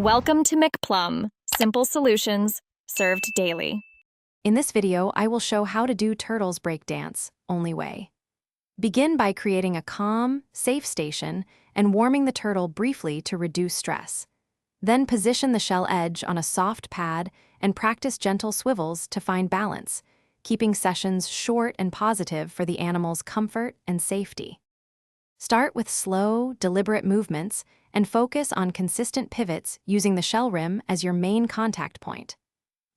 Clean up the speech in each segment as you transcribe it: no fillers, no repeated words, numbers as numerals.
Welcome to McPlum, simple solutions served daily. In this video, I will show how to do turtles breakdance, only way. Begin by creating a calm, safe station and warming the turtle briefly to reduce stress. Then position the shell edge on a soft pad and practice gentle swivels to find balance, keeping sessions short and positive for the animal's comfort and safety. Start with slow, deliberate movements and focus on consistent pivots using the shell rim as your main contact point.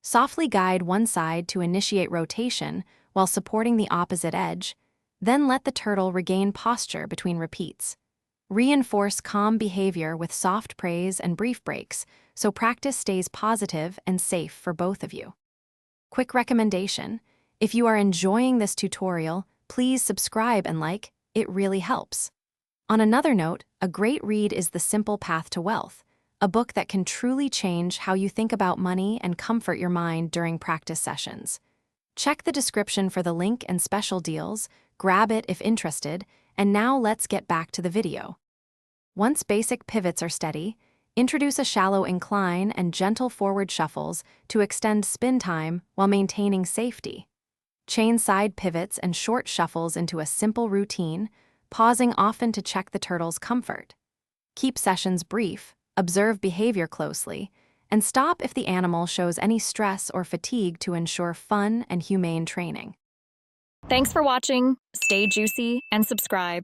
Softly guide one side to initiate rotation while supporting the opposite edge, then let the turtle regain posture between repeats. Reinforce calm behavior with soft praise and brief breaks so practice stays positive and safe for both of you. Quick recommendation: if you are enjoying this tutorial, please subscribe and like, it really helps. On another note, a great read is The Simple Path to Wealth, a book that can truly change how you think about money and comfort your mind during practice sessions. Check the description for the link and special deals, grab it if interested, and now let's get back to the video. Once basic pivots are steady, introduce a shallow incline and gentle forward shuffles to extend spin time while maintaining safety. Chain side pivots and short shuffles into a simple routine, pausing often to check the turtle's comfort. Keep sessions brief, observe behavior closely, and stop if the animal shows any stress or fatigue to ensure fun and humane training. Thanks for watching. Stay juicy and subscribe.